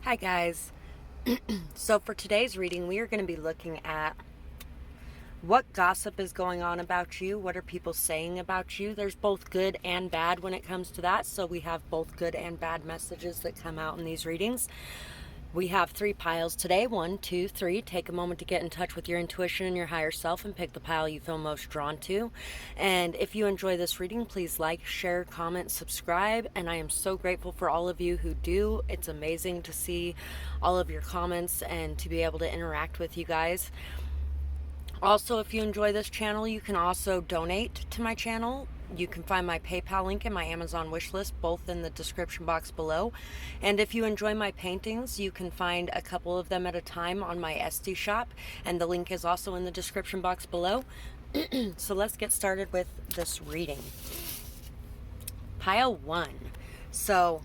Hi guys. So for today's reading, we are going to be looking at what gossip is going on about you. What are people saying about you? There's both good and bad when it comes to that. So we have both good and bad messages that come out in these readings. We have 3 piles today. 1, 2, 3. Take a moment to get in touch with your intuition and your higher self and pick the pile you feel most drawn to. And if you enjoy this reading, please like, share, comment, subscribe. And I am so grateful for all of you who do. It's amazing to see all of your comments and to be able to interact with you guys. Also, if you enjoy this channel, you can also donate to my channel. You can find my PayPal link and my Amazon wishlist, both in the description box below. And if you enjoy my paintings, you can find a couple of them at a time on my Etsy shop, and the link is also in the description box below. So let's get started with this reading. Pile 1. So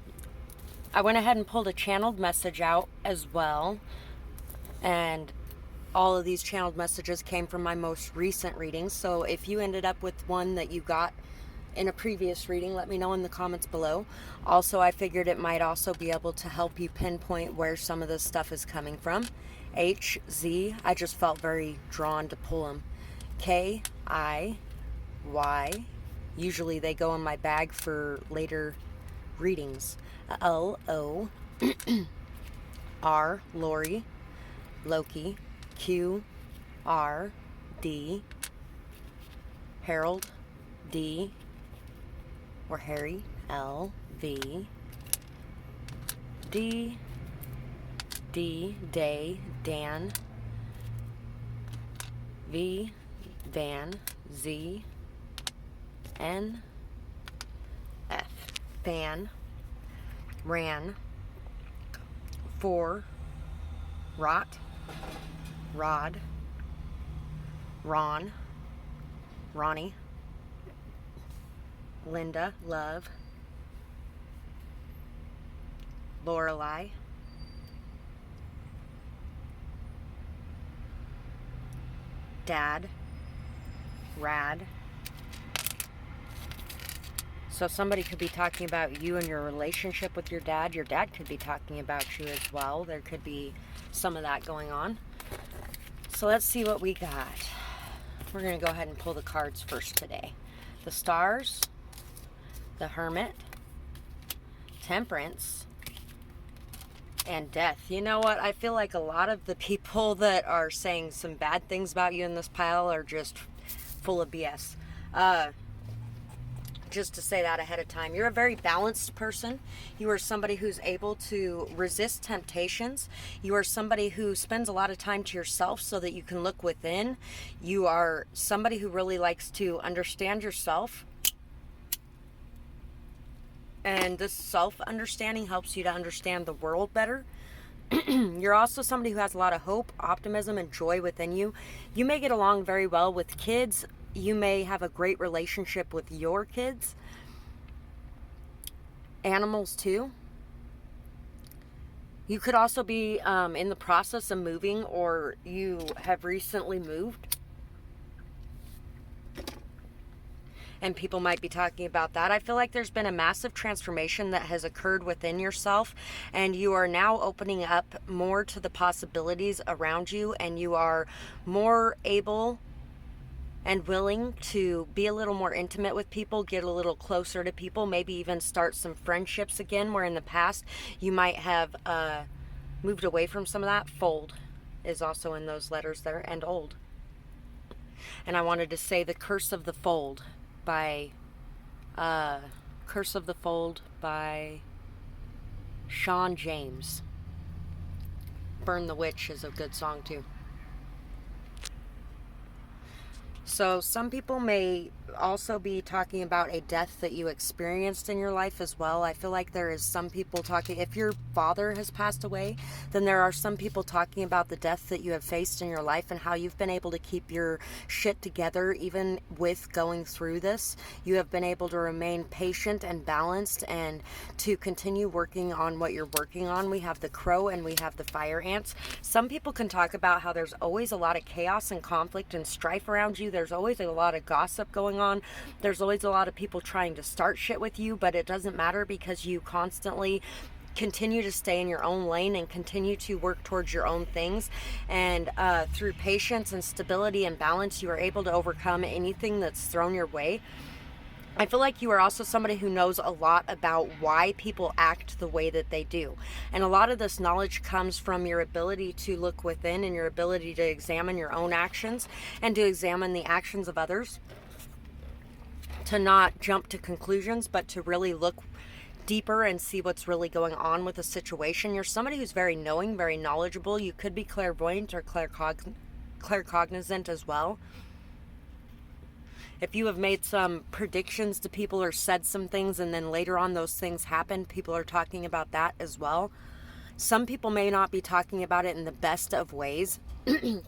I went ahead and pulled a channeled message out as well, and all of these channeled messages came from my most recent readings. So if you ended up with one that you got in a previous reading, let me know in the comments below. Also, I figured it might also be able to help you pinpoint where some of this stuff is coming from. H, Z, I just felt very drawn to pull them. K, I, Y, usually they go in my bag for later readings. L, O, R, Lori, Loki, Q, R, D, Harold, D, or Harry, L, V, D, D, Day, Dan, V, Van, Z, N, F, Fan, Ran, 4, Rot, Rod, Ron, Ronnie, Linda, Love, Lorelei, Dad, Rad. So somebody could be talking about you and your relationship with your dad. Your dad could be talking about you as well. There could be some of that going on. So let's see what we got. We're going to go ahead and pull the cards first today. The Stars, the Hermit, Temperance, and Death. You know what? I feel like a lot of the people that are saying some bad things about you in this pile are just full of BS. Just to say that ahead of time. You're a very balanced person. You are somebody who's able to resist temptations. You are somebody who spends a lot of time to yourself so that you can look within. You are somebody who really likes to understand yourself. And this self-understanding helps you to understand the world better. You're also somebody who has a lot of hope, optimism, and joy within you. You may get along very well with kids. You may have a great relationship with your kids. Animals too. You could also be in the process of moving, or you have recently moved. And people might be talking about that. I feel like there's been a massive transformation that has occurred within yourself, and you are now opening up more to the possibilities around you, and you are more able and willing to be a little more intimate with people, get a little closer to people, maybe even start some friendships again, where in the past you might have moved away from some of that. Fold is also in those letters there, and old. And I wanted to say The Curse of the Fold by Sean James. Burn the Witch is a good song too. So some people may also be talking about a death that you experienced in your life as well. I feel like there is some people talking, if your father has passed away, then there are some people talking about the death that you have faced in your life and how you've been able to keep your shit together even with going through this. You have been able to remain patient and balanced and to continue working on what you're working on. We have the Crow and we have the Fire Ants. Some people can talk about how there's always a lot of chaos and conflict and strife around you. There's always a lot of gossip going on. There's always a lot of people trying to start shit with you, but it doesn't matter because you constantly continue to stay in your own lane and continue to work towards your own things. And through patience and stability and balance, you are able to overcome anything that's thrown your way. I feel like you are also somebody who knows a lot about why people act the way that they do. And a lot of this knowledge comes from your ability to look within and your ability to examine your own actions and to examine the actions of others. To not jump to conclusions, but to really look deeper and see what's really going on with a situation. You're somebody who's very knowing, very knowledgeable. You could be clairvoyant or claircognizant as well. If you have made some predictions to people or said some things and then later on those things happen, people are talking about that as well. Some people may not be talking about it in the best of ways.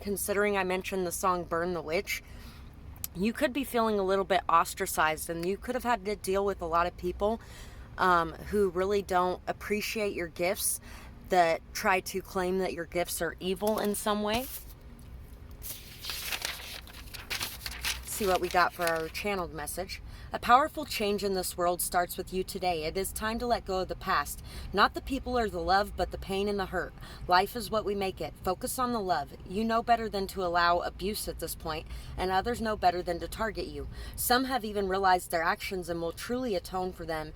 Considering I mentioned the song Burn the Witch, you could be feeling a little bit ostracized, and you could have had to deal with a lot of people who really don't appreciate your gifts, that try to claim that your gifts are evil in some way. See what we got for our channeled message. A powerful change in this world starts with you today. It is time to let go of the past. Not the people or the love, but the pain and the hurt. Life is what we make it. Focus on the love. You know better than to allow abuse at this point, and others know better than to target you. Some have even realized their actions and will truly atone for them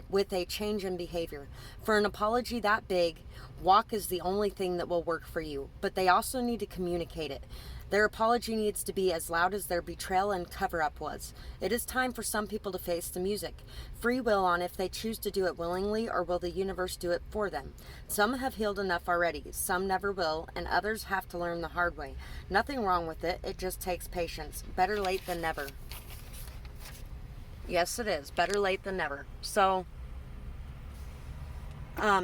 with a change in behavior. For an apology that big, walk is the only thing that will work for you, but they also need to communicate it. Their apology needs to be as loud as their betrayal and cover-up was. It is time for some people to face the music. Free will on if they choose to do it willingly, or will the universe do it for them. Some have healed enough already, some never will, and others have to learn the hard way. Nothing wrong with it, it just takes patience. Better late than never. Yes, it is. Better late than never. So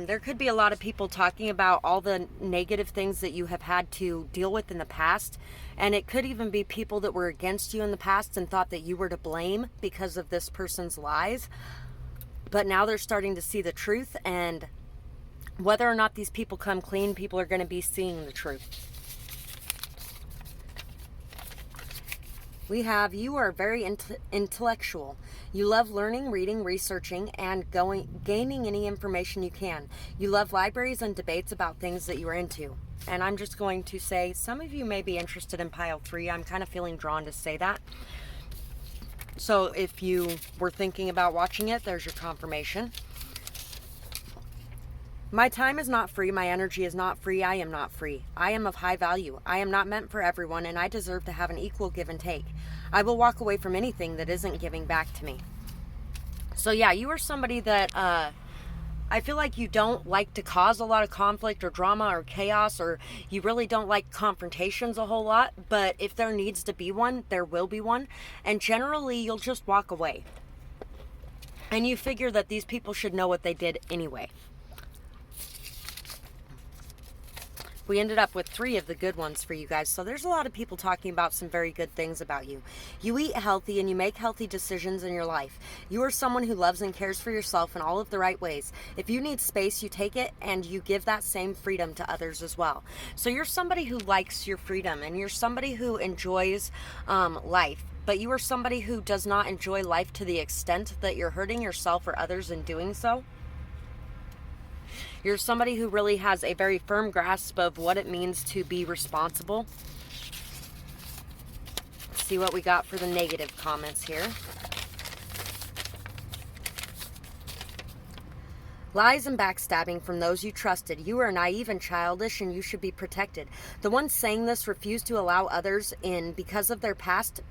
there could be a lot of people talking about all the negative things that you have had to deal with in the past. And it could even be people that were against you in the past and thought that you were to blame because of this person's lies. But now they're starting to see the truth. And whether or not these people come clean, people are going to be seeing the truth. We have, you are very intellectual. You love learning, reading, researching, and gaining any information you can. You love libraries and debates about things that you are into. And I'm just going to say, some of you may be interested in pile 3. I'm kind of feeling drawn to say that. So if you were thinking about watching it, there's your confirmation. My time is not free. My energy is not free. I am not free. I am of high value. I am not meant for everyone, and I deserve to have an equal give and take. I will walk away from anything that isn't giving back to me. So yeah, you are somebody that I feel like you don't like to cause a lot of conflict or drama or chaos, or you really don't like confrontations a whole lot. But if there needs to be one, there will be one. And generally, you'll just walk away. And you figure that these people should know what they did anyway. We ended up with 3 of the good ones for you guys. So there's a lot of people talking about some very good things about you. You eat healthy and you make healthy decisions in your life. You are someone who loves and cares for yourself in all of the right ways. If you need space, you take it and you give that same freedom to others as well. So you're somebody who likes your freedom, and you're somebody who enjoys life. But you are somebody who does not enjoy life to the extent that you're hurting yourself or others in doing so. You're somebody who really has a very firm grasp of what it means to be responsible. Let's see what we got for the negative comments here. Lies and backstabbing from those you trusted. You are naive and childish, and you should be protected. The ones saying this refuse to allow others in because of their past.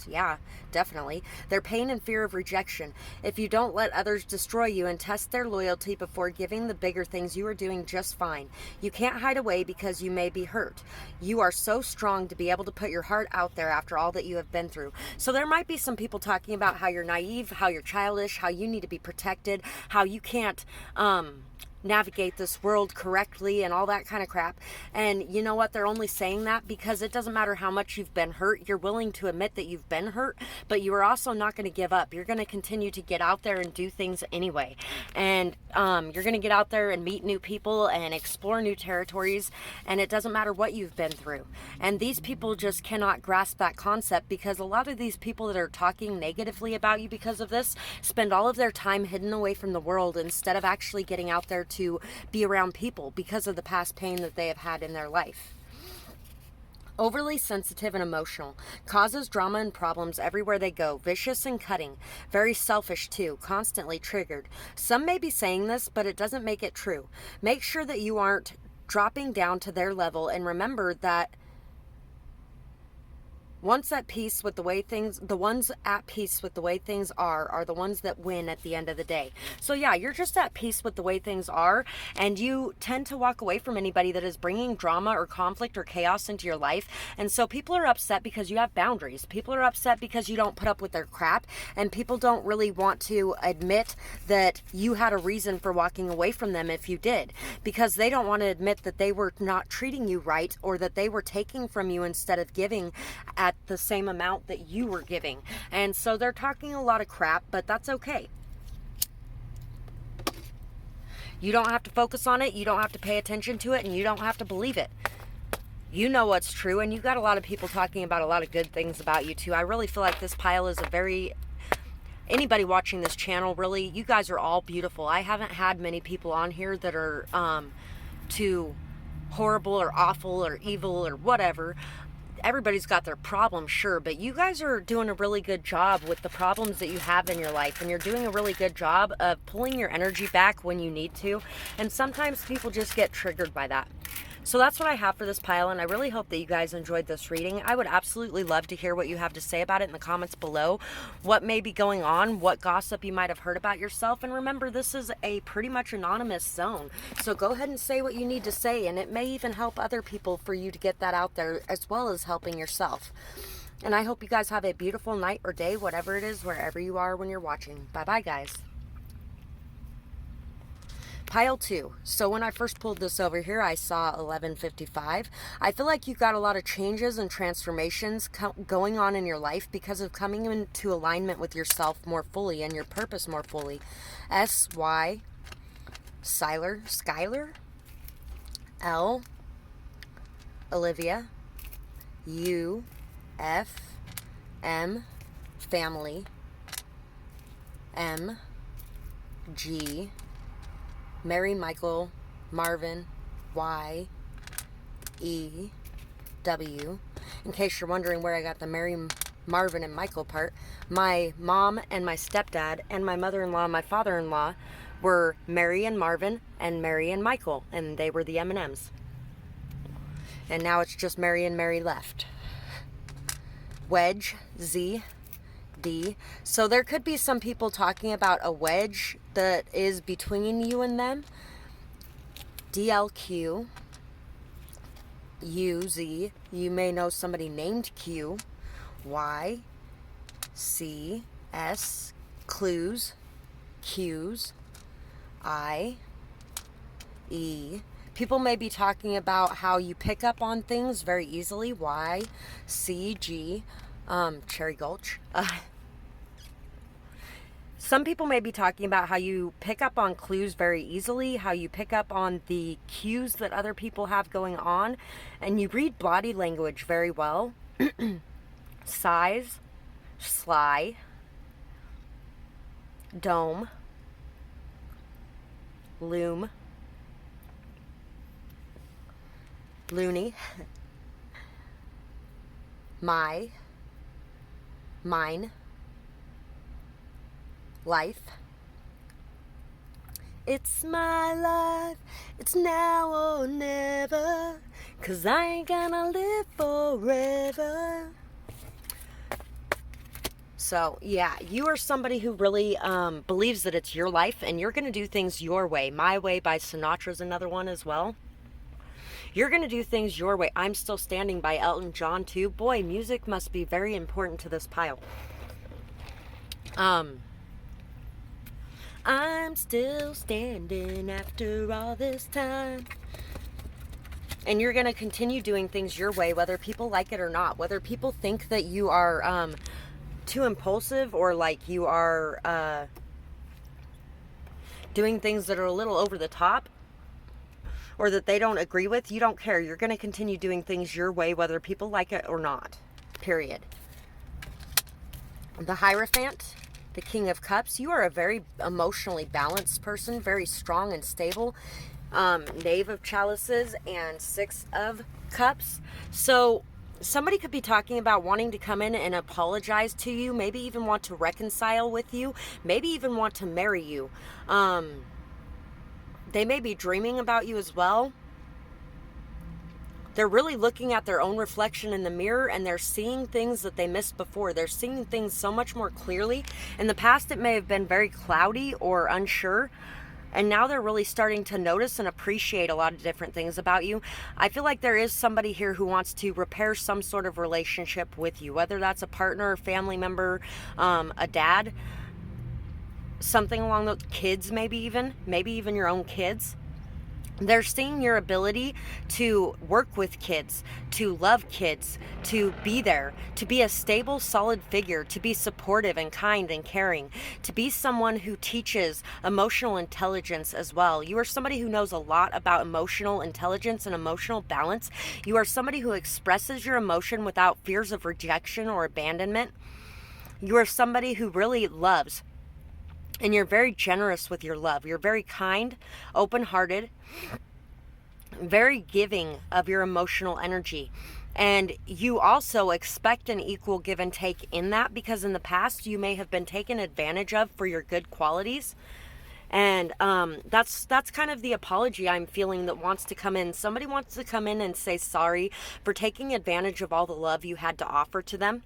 Yeah, definitely. Their pain and fear of rejection. If you don't let others destroy you and test their loyalty before giving the bigger things, you are doing just fine. You can't hide away because you may be hurt. You are so strong to be able to put your heart out there after all that you have been through. So there might be some people talking about how you're naive, how you're childish, how you need to be protected, how you can't navigate this world correctly and all that kind of crap. And you know what? They're only saying that because it doesn't matter how much you've been hurt. You're willing to admit that you've been hurt, but you are also not going to give up. You're going to continue to get out there and do things anyway. And you're going to get out there and meet new people and explore new territories. And it doesn't matter what you've been through. And these people just cannot grasp that concept, because a lot of these people that are talking negatively about you because of this spend all of their time hidden away from the world instead of actually getting out there to be around people because of the past pain that they have had in their life. Overly sensitive and emotional, causes drama and problems everywhere they go, vicious and cutting, very selfish too, constantly triggered. Some may be saying this, but it doesn't make it true. Make sure that you aren't dropping down to their level, and remember that the ones at peace with the way things are the ones that win at the end of the day. So yeah, you're just at peace with the way things are, and you tend to walk away from anybody that is bringing drama or conflict or chaos into your life. And so people are upset because you have boundaries. People are upset because you don't put up with their crap, and people don't really want to admit that you had a reason for walking away from them if you did, because they don't want to admit that they were not treating you right, or that they were taking from you instead of giving at the same amount that you were giving. And so they're talking a lot of crap, but that's okay. You don't have to focus on it, you don't have to pay attention to it, and you don't have to believe it. You know what's true, and you've got a lot of people talking about a lot of good things about you too. I really feel like this pile is anybody watching this channel, really, you guys are all beautiful. I haven't had many people on here that are too horrible or awful or evil or whatever. Everybody's got their problems, sure, but you guys are doing a really good job with the problems that you have in your life, and you're doing a really good job of pulling your energy back when you need to, and sometimes people just get triggered by that. So that's what I have for this pile, and I really hope that you guys enjoyed this reading. I would absolutely love to hear what you have to say about it in the comments below. What may be going on, what gossip you might have heard about yourself, and remember, this is a pretty much anonymous zone. So go ahead and say what you need to say, and it may even help other people for you to get that out there, as well as helping yourself. And I hope you guys have a beautiful night or day, whatever it is, wherever you are when you're watching. Bye-bye, guys. Pile 2. So when I first pulled this over here, I saw 1155. I feel like you've got a lot of changes and transformations going on in your life because of coming into alignment with yourself more fully and your purpose more fully. S-Y, Skylar, L, Olivia, U, F, M, family, M, G, Mary, Michael, Marvin, Y, E, W. In case you're wondering where I got the Mary, Marvin, and Michael part, my mom and my stepdad and my mother-in-law and my father-in-law were Mary and Marvin and Mary and Michael, and they were the M&Ms. And now it's just Mary and Mary left. Wedge, Z, D. So there could be some people talking about a wedge that is between you and them. DLQ, UZ. You may know somebody named Q. Y, C, S, clues, Q's, I, E. People may be talking about how you pick up on things very easily. Y, C, G, Cherry Gulch. Some people may be talking about how you pick up on clues very easily, how you pick up on the cues that other people have going on, and you read body language very well. Size, Sly, Dome, Loom, Loony, Mine, Life. It's my life, it's now or never, 'cause I ain't gonna live forever. So, yeah, you are somebody who really believes that it's your life, and you're gonna do things your way. My Way by Sinatra's another one as well. You're going to do things your way. I'm Still Standing by Elton John too. Boy, music must be very important to this pile. I'm still standing after all this time. And you're going to continue doing things your way, whether people like it or not. Whether people think that you are too impulsive, or like you are doing things that are a little over the top, or that they don't agree with, you don't care. You're going to continue doing things your way, whether people like it or not. Period. The Hierophant, the King of Cups. You are a very emotionally balanced person, very strong and stable. Knave of Chalices and Six of Cups. So somebody could be talking about wanting to come in and apologize to you, maybe even want to reconcile with you, maybe even want to marry you. They may be dreaming about you as well. They're really looking at their own reflection in the mirror, and they're seeing things that they missed before. They're seeing things so much more clearly. In the past, it may have been very cloudy or unsure, and now they're really starting to notice and appreciate a lot of different things about you. I feel like there is somebody here who wants to repair some sort of relationship with you, whether that's a partner, a family member, a dad, something along those kids, maybe even your own kids. They're seeing your ability to work with kids, to love kids, to be there, to be a stable, solid figure, to be supportive and kind and caring, to be someone who teaches emotional intelligence as well. You are somebody who knows a lot about emotional intelligence and emotional balance. You are somebody who expresses your emotion without fears of rejection or abandonment. You are somebody who really loves. And you're very generous with your love. You're very kind, open-hearted, very giving of your emotional energy. And you also expect an equal give and take in that, because in the past you may have been taken advantage of for your good qualities. And that's kind of the apology I'm feeling that wants to come in. Somebody wants to come in and say sorry for taking advantage of all the love you had to offer to them.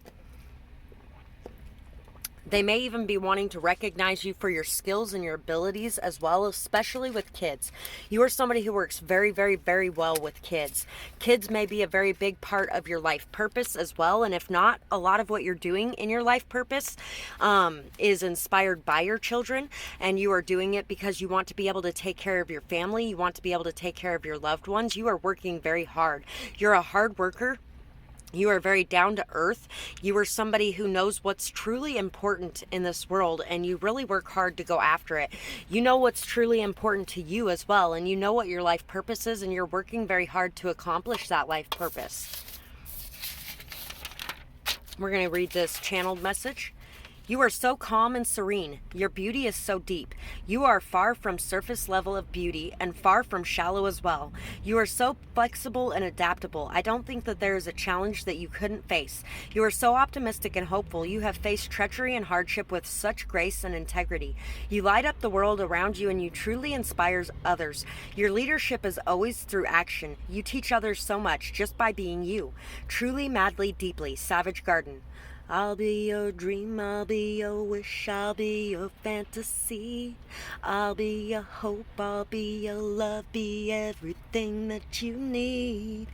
They may even be wanting to recognize you for your skills and your abilities as well, especially with kids. You are somebody who works very, very, very well with kids. Kids may be a very big part of your life purpose as well. And if not, a lot of what you're doing in your life purpose is inspired by your children. And you are doing it because you want to be able to take care of your family. You want to be able to take care of your loved ones. You are working very hard. You're a hard worker. You are very down to earth. You are somebody who knows what's truly important in this world, and you really work hard to go after it. You know what's truly important to you as well, and you know what your life purpose is, and you're working very hard to accomplish that life purpose. We're going to read this channeled message. You are so calm and serene. Your beauty is so deep. You are far from surface level of beauty and far from shallow as well. You are so flexible and adaptable. I don't think that there is a challenge that you couldn't face. You are so optimistic and hopeful. You have faced treachery and hardship with such grace and integrity. You light up the world around you, and you truly inspire others. Your leadership is always through action. You teach others so much just by being you. Truly, madly, deeply. Savage Garden. I'll be your dream, I'll be your wish, I'll be your fantasy. I'll be your hope, I'll be your love, be everything that you need.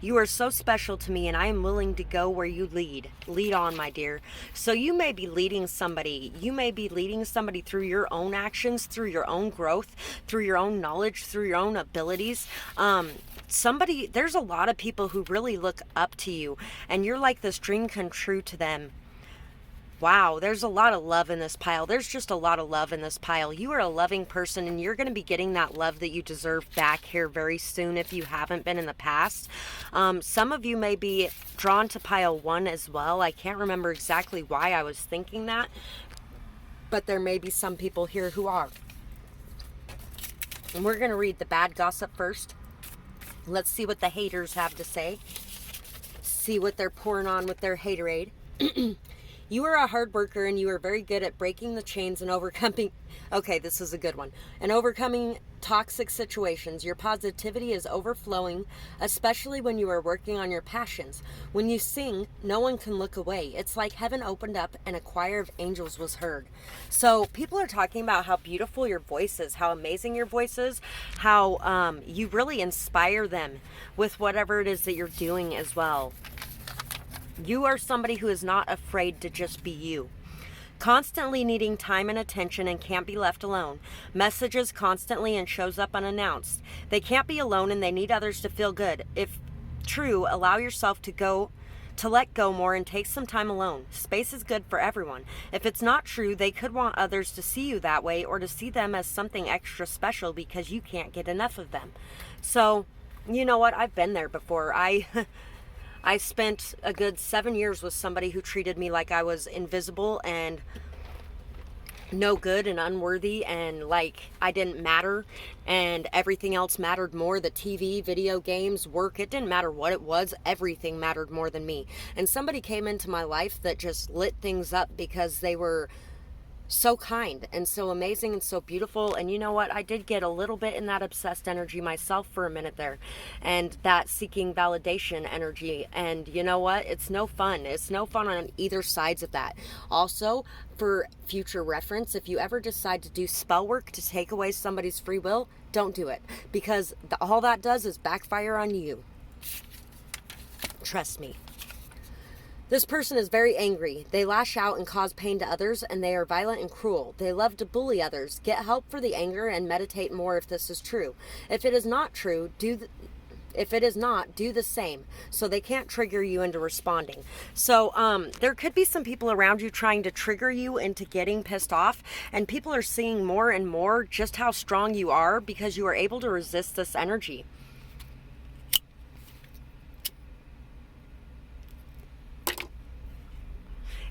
You are so special to me, and I am willing to go where you lead. Lead on, my dear. So you may be leading somebody. You may be leading somebody through your own actions, through your own growth, through your own knowledge, through your own abilities. There's a lot of people who really look up to you, and you're like this dream come true to them. Wow, there's a lot of love in this pile. There's just a lot of love in this pile. You are a loving person, and you're going to be getting that love that you deserve back here very soon if you haven't been in the past. Some of you may be drawn to pile 1 as well. I can't remember exactly why I was thinking that, but there may be some people here who are. And we're going to read the bad gossip first. Let's see what the haters have to say. See what they're pouring on with their haterade. You are a hard worker, and you are very good at breaking the chains and overcoming... Okay, this is a good one. And overcoming toxic situations. Your positivity is overflowing, especially when you are working on your passions. When you sing, no one can look away. It's like heaven opened up and a choir of angels was heard. So people are talking about how beautiful your voice is, how amazing your voice is, how you really inspire them with whatever it is that you're doing as well. You are somebody who is not afraid to just be you. Constantly needing time and attention and can't be left alone. Messages constantly and shows up unannounced. They can't be alone and they need others to feel good. If true, allow yourself to let go more and take some time alone. Space is good for everyone. If it's not true, they could want others to see you that way or to see them as something extra special because you can't get enough of them. So, you know what? I've been there before. I spent a good 7 years with somebody who treated me like I was invisible and no good and unworthy, and like I didn't matter, and everything else mattered more. The TV, video games, work, it didn't matter what it was. Everything mattered more than me. And somebody came into my life that just lit things up because they were so kind and so amazing and so beautiful. And you know what? I did get a little bit in that obsessed energy myself for a minute there, and that seeking validation energy. And you know what? It's no fun. It's no fun on either sides of that. Also, for future reference, if you ever decide to do spell work to take away somebody's free will, don't do it, because all that does is backfire on you. Trust me. This person is very angry. They lash out and cause pain to others, and they are violent and cruel. They love to bully others. Get help for the anger and meditate more if this is true. If it is not true, do the same, so they can't trigger you into responding. So there could be some people around you trying to trigger you into getting pissed off, and people are seeing more and more just how strong you are because you are able to resist this energy.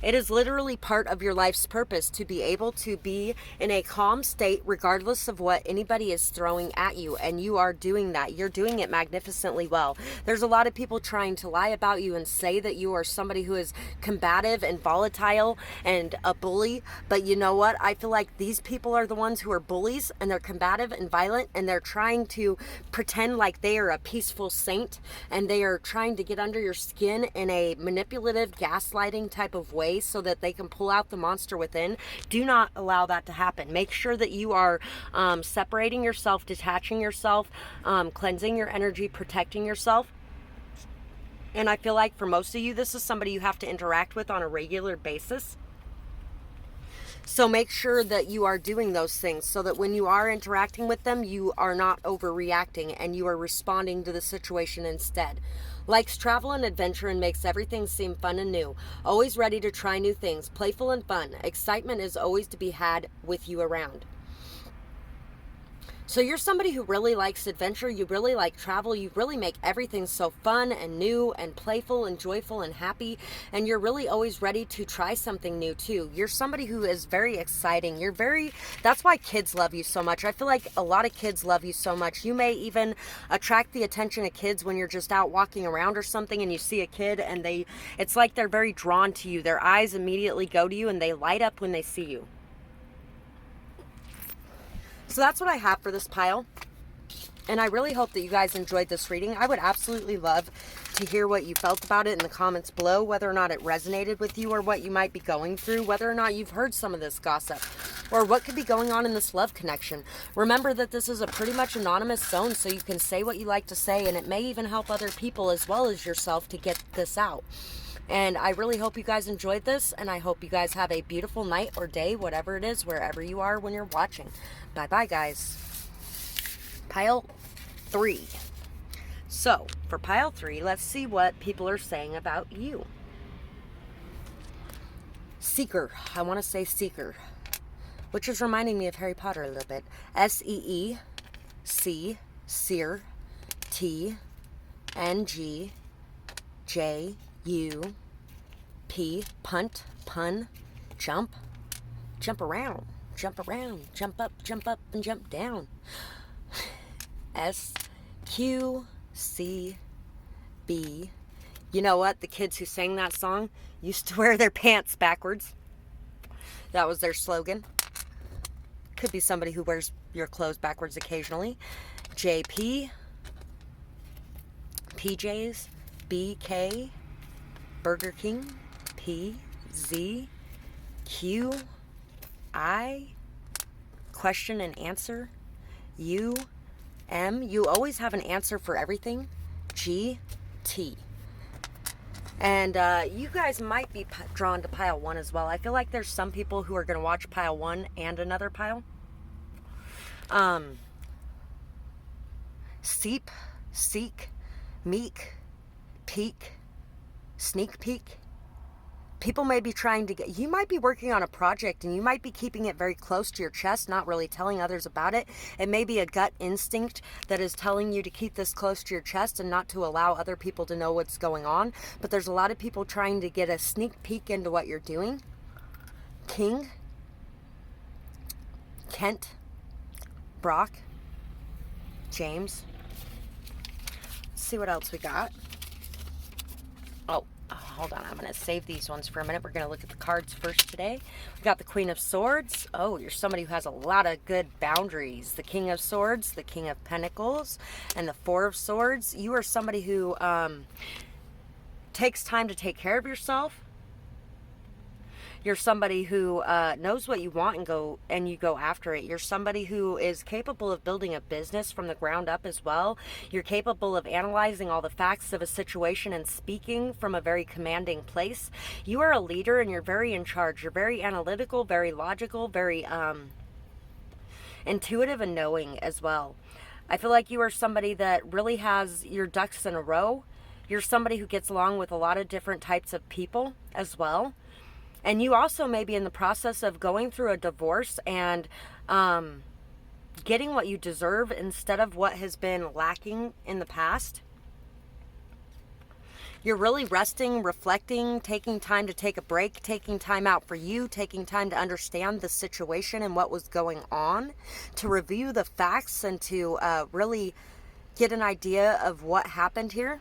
It is literally part of your life's purpose to be able to be in a calm state regardless of what anybody is throwing at you. And you are doing that. You're doing it magnificently well. There's a lot of people trying to lie about you and say that you are somebody who is combative and volatile and a bully. But you know what? I feel like these people are the ones who are bullies, and they're combative and violent, and they're trying to pretend like they are a peaceful saint, and they are trying to get under your skin in a manipulative, gaslighting type of way, so that they can pull out the monster within. Do not allow that to happen. Make sure that you are separating yourself, detaching yourself, cleansing your energy, protecting yourself. And I feel like for most of you, this is somebody you have to interact with on a regular basis. So make sure that you are doing those things so that when you are interacting with them, you are not overreacting and you are responding to the situation instead. Likes travel and adventure and makes everything seem fun and new. Always ready to try new things, playful and fun. Excitement is always to be had with you around. So you're somebody who really likes adventure, you really like travel, you really make everything so fun and new and playful and joyful and happy, and you're really always ready to try something new too. You're somebody who is very exciting. That's why kids love you so much. I feel like a lot of kids love you so much. You may even attract the attention of kids when you're just out walking around or something and you see a kid and it's like they're very drawn to you. Their eyes immediately go to you and they light up when they see you. So that's what I have for this pile. And I really hope that you guys enjoyed this reading. I would absolutely love to hear what you felt about it in the comments below, whether or not it resonated with you or what you might be going through, whether or not you've heard some of this gossip, or what could be going on in this love connection. Remember that this is a pretty much anonymous zone, so you can say what you like to say, and it may even help other people as well as yourself to get this out. And I really hope you guys enjoyed this, and I hope you guys have a beautiful night or day, whatever it is, wherever you are when you're watching. Bye-bye, guys. Pile 3. So, for pile 3, let's see what people are saying about you. Seeker. I want to say Seeker, which is reminding me of Harry Potter a little bit. S-E-E-C, Seer, T-N-G, J-U-P, punt, pun, jump around, jump up, and jump down. S-Q-C-B. You know what? The kids who sang that song used to wear their pants backwards. That was their slogan. Could be somebody who wears your clothes backwards occasionally. J-P, PJs, BK, Burger King, P-Z, Q-I, question and answer, U-M, you always have an answer for everything, G-T. And you guys might be drawn to pile 1 as well. I feel like there's some people who are going to watch pile 1 and another pile. Seep, seek, meek, peek, sneak peek. People may be trying to get, you might be working on a project and you might be keeping it very close to your chest, not really telling others about it. It may be a gut instinct that is telling you to keep this close to your chest and not to allow other people to know what's going on. But there's a lot of people trying to get a sneak peek into what you're doing. King, Kent, Brock, James. Let's see what else we got. Oh, hold on. I'm going to save these ones for a minute. We're going to look at the cards first today. We got the Queen of Swords. Oh, you're somebody who has a lot of good boundaries. The King of Swords, the King of Pentacles, and the Four of Swords. You are somebody who takes time to take care of yourself. You're somebody who knows what you want and you go after it. You're somebody who is capable of building a business from the ground up as well. You're capable of analyzing all the facts of a situation and speaking from a very commanding place. You are a leader and you're very in charge. You're very analytical, very logical, very intuitive and knowing as well. I feel like you are somebody that really has your ducks in a row. You're somebody who gets along with a lot of different types of people as well. And you also may be in the process of going through a divorce and getting what you deserve instead of what has been lacking in the past. You're really resting, reflecting, taking time to take a break, taking time out for you, taking time to understand the situation and what was going on, to review the facts and to really get an idea of what happened here.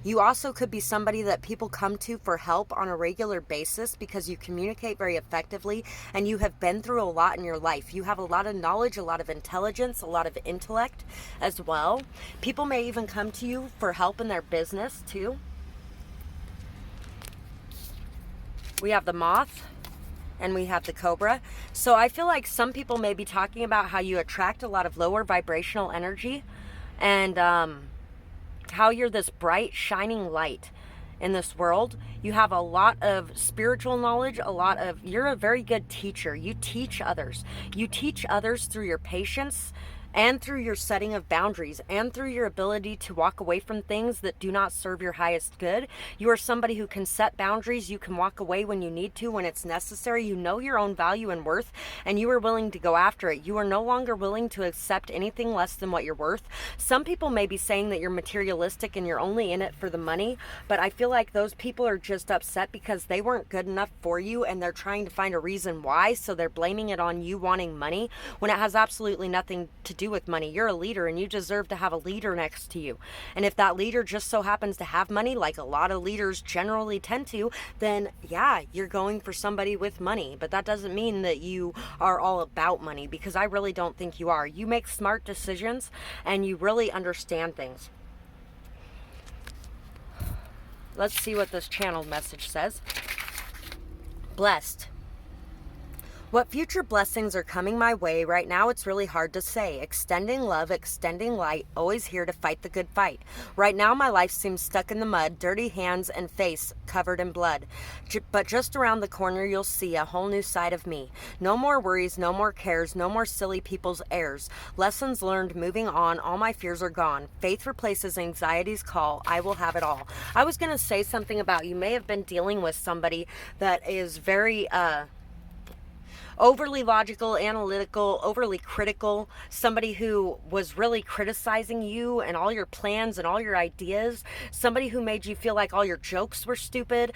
You also could be somebody that people come to for help on a regular basis because you communicate very effectively and you have been through a lot in your life. You have a lot of knowledge, a lot of intelligence, a lot of intellect as well. People may even come to you for help in their business too. We have the Moth and we have the Cobra. So I feel like some people may be talking about how you attract a lot of lower vibrational energy and how you're this bright, shining light in this world. You have a lot of spiritual knowledge, you're a very good teacher. You teach others. You teach others through your patience and through your setting of boundaries and through your ability to walk away from things that do not serve your highest good. You are somebody who can set boundaries. You can walk away when you need to, when it's necessary. You know your own value and worth, and you are willing to go after it. You are no longer willing to accept anything less than what you're worth. Some people may be saying that you're materialistic and you're only in it for the money, but I feel like those people are just upset because they weren't good enough for you and they're trying to find a reason why, so they're blaming it on you wanting money when it has absolutely nothing to do with money. You're a leader and you deserve to have a leader next to you. And if that leader just so happens to have money, like a lot of leaders generally tend to, then yeah, you're going for somebody with money. But that doesn't mean that you are all about money, because I really don't think you are. You make smart decisions and you really understand things. Let's see what this channeled message says. Blessed. What future blessings are coming my way right now, it's really hard to say. Extending love, extending light, always here to fight the good fight. Right now my life seems stuck in the mud, dirty hands and face covered in blood. But just around the corner you'll see a whole new side of me. No more worries, no more cares, no more silly people's airs. Lessons learned, moving on, all my fears are gone. Faith replaces anxiety's call, I will have it all. I was going to say something about you may have been dealing with somebody that is very overly logical, analytical, overly critical, somebody who was really criticizing you and all your plans and all your ideas, somebody who made you feel like all your jokes were stupid,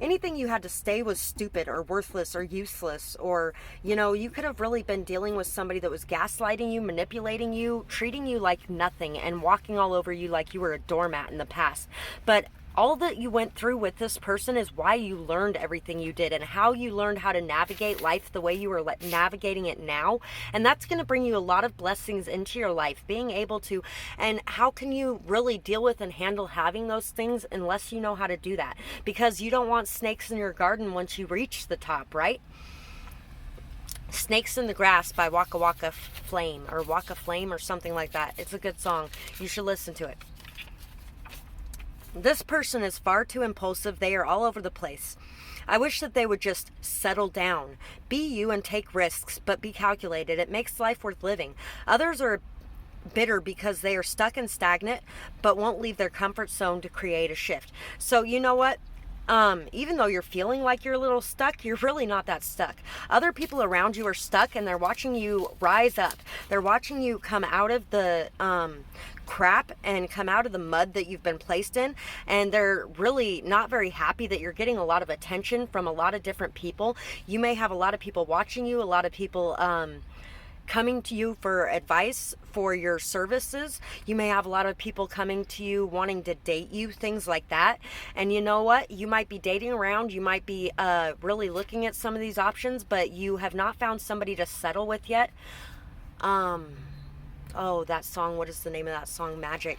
anything you had to say was stupid or worthless or useless, or, you know, you could have really been dealing with somebody that was gaslighting you, manipulating you, treating you like nothing, and walking all over you like you were a doormat in the past. But all that you went through with this person is why you learned everything you did and how you learned how to navigate life the way you are navigating it now. And that's going to bring you a lot of blessings into your life, being able to, and how can you really deal with and handle having those things unless you know how to do that? Because you don't want snakes in your garden once you reach the top, right? Snakes in the Grass by Waka Waka Flame or something like that. It's a good song. You should listen to it. This person is far too impulsive. They are all over the place. I wish that they would just settle down. Be you and take risks, but be calculated. It makes life worth living. Others are bitter because they are stuck and stagnant, but won't leave their comfort zone to create a shift. So you know what? Even though you're feeling like you're a little stuck, you're really not that stuck. Other people around you are stuck, and they're watching you rise up. They're watching you come out of the crap and come out of the mud that you've been placed in, and they're really not very happy that you're getting a lot of attention from a lot of different people. You may have a lot of people watching you, a lot of people coming to you for advice for your services. You may have a lot of people coming to you wanting to date you, things like that. And you know what? You might be dating around. You might be really looking at some of these options, but you have not found somebody to settle with yet. Oh, that song. What is the name of that song? Magic.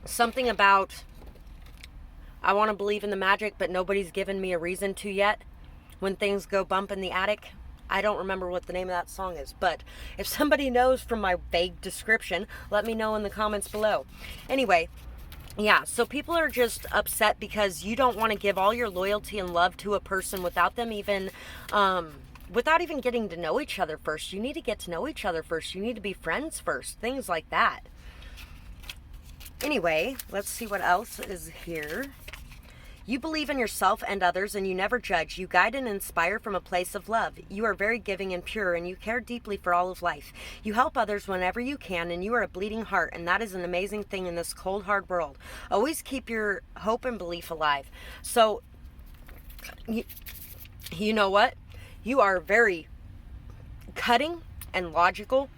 Something about, I want to believe in the magic, but nobody's given me a reason to yet. When things go bump in the attic. I don't remember what the name of that song is, but if somebody knows from my vague description, let me know in the comments below. Anyway, yeah, so people are just upset because you don't want to give all your loyalty and love to a person without them even, without even getting to know each other first. You need to get to know each other first. You need to be friends first, things like that. Anyway, let's see what else is here. You believe in yourself and others, and you never judge. You guide and inspire from a place of love. You are very giving and pure, and you care deeply for all of life. You help others whenever you can, and you are a bleeding heart, and that is an amazing thing in this cold, hard world. Always keep your hope and belief alive. So, you know what? You are very cutting and logical,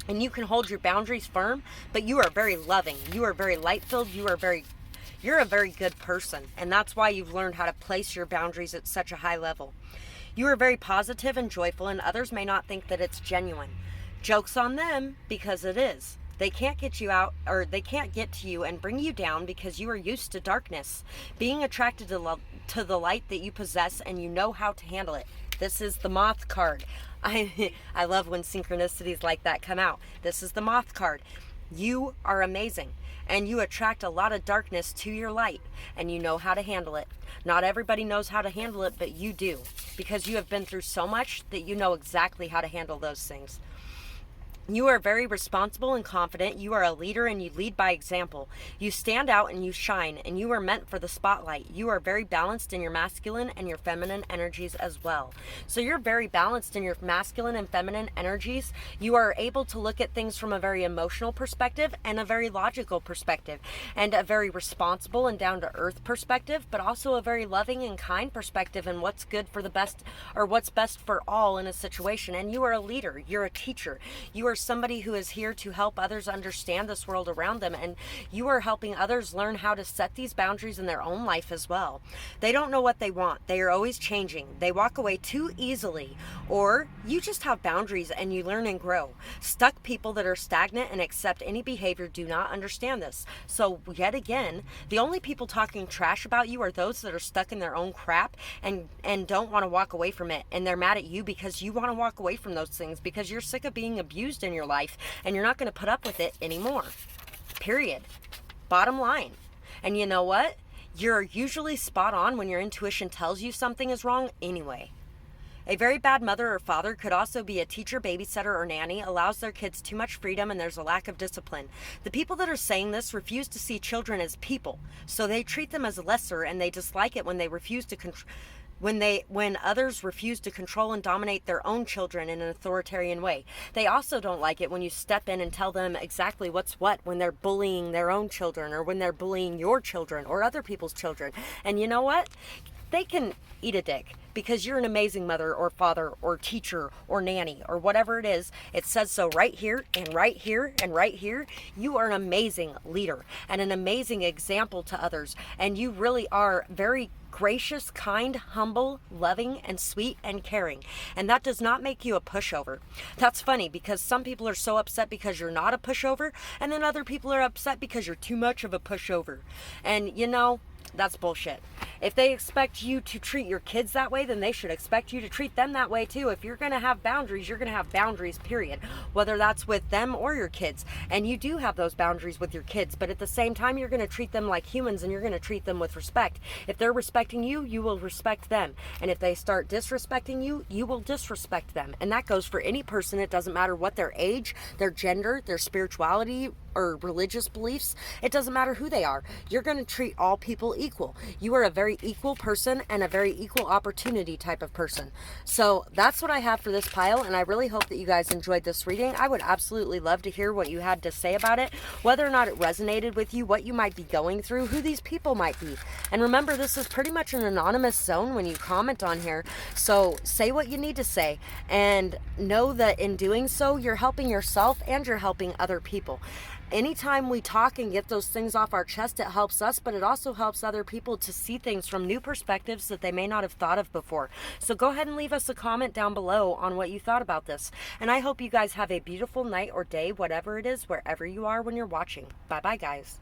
and you can hold your boundaries firm, but you are very loving. You are very light-filled. You're a very good person, and that's why you've learned how to place your boundaries at such a high level. You are very positive and joyful, and others may not think that it's genuine. Joke's on them, because it is. They can't get you out, or they can't get to you and bring you down because you are used to darkness. Being attracted to the light that you possess, and you know how to handle it. This is the Moth card. I love when synchronicities like that come out. This is the Moth card. You are amazing, and you attract a lot of darkness to your light, and you know how to handle it. Not everybody knows how to handle it, but you do, because you have been through so much that you know exactly how to handle those things. You are very responsible and confident. You are a leader, and you lead by example. You stand out and you shine, and you are meant for the spotlight. You are very balanced in your masculine and your feminine energies as well. So you're very balanced in your masculine and feminine energies. You are able to look at things from a very emotional perspective and a very logical perspective, and a very responsible and down-to-earth perspective, but also a very loving and kind perspective, and what's good for the best, or what's best for all in a situation. And you are a leader. You're a teacher. You are somebody who is here to help others understand this world around them, and you are helping others learn how to set these boundaries in their own life as well. They don't know what they want. They are always changing. They walk away too easily, or you just have boundaries and you learn and grow. Stuck people that are stagnant and accept any behavior do not understand this. So yet again, the only people talking trash about you are those that are stuck in their own crap and don't want to walk away from it, and they're mad at you because you want to walk away from those things, because you're sick of being abused in your life, and you're not going to put up with it anymore. Period. Bottom line. And you know what? You're usually spot on when your intuition tells you something is wrong anyway. A very bad mother or father could also be a teacher, babysitter, or nanny, allows their kids too much freedom, and there's a lack of discipline. The people that are saying this refuse to see children as people, so they treat them as lesser, and they dislike it when they refuse to when others refuse to control and dominate their own children in an authoritarian way. They also don't like it when you step in and tell them exactly what's what when they're bullying their own children, or when they're bullying your children or other people's children. And you know what? They can eat a dick, because you're an amazing mother or father or teacher or nanny or whatever it is. It says so right here and right here and right here. You are an amazing leader and an amazing example to others, and you really are very gracious, kind, humble, loving, and sweet and caring. And that does not make you a pushover. That's funny, because some people are so upset because you're not a pushover, and then other people are upset because you're too much of a pushover. And you know, That's bullshit. If they expect you to treat your kids that way, then they should expect you to treat them that way too. If you're going to have boundaries, you're going to have boundaries, period. Whether that's with them or your kids. And you do have those boundaries with your kids, but at the same time, you're going to treat them like humans and you're going to treat them with respect. If they're respecting you, you will respect them. And if they start disrespecting you, you will disrespect them. And that goes for any person. It doesn't matter what their age, their gender, their spirituality, or religious beliefs. It doesn't matter who they are. You're going to treat all people equal. You are a very equal person and a very equal opportunity type of person. So that's what I have for this pile, and I really hope that you guys enjoyed this reading. I would absolutely love to hear what you had to say about it, whether or not it resonated with you, what you might be going through, who these people might be. And remember, this is pretty much an anonymous zone when you comment on here. So say what you need to say, and know that in doing so, you're helping yourself and you're helping other people. Anytime we talk and get those things off our chest, it helps us, but it also helps other people to see things from new perspectives that they may not have thought of before. So go ahead and leave us a comment down below on what you thought about this. And I hope you guys have a beautiful night or day, whatever it is, wherever you are when you're watching. Bye-bye, guys.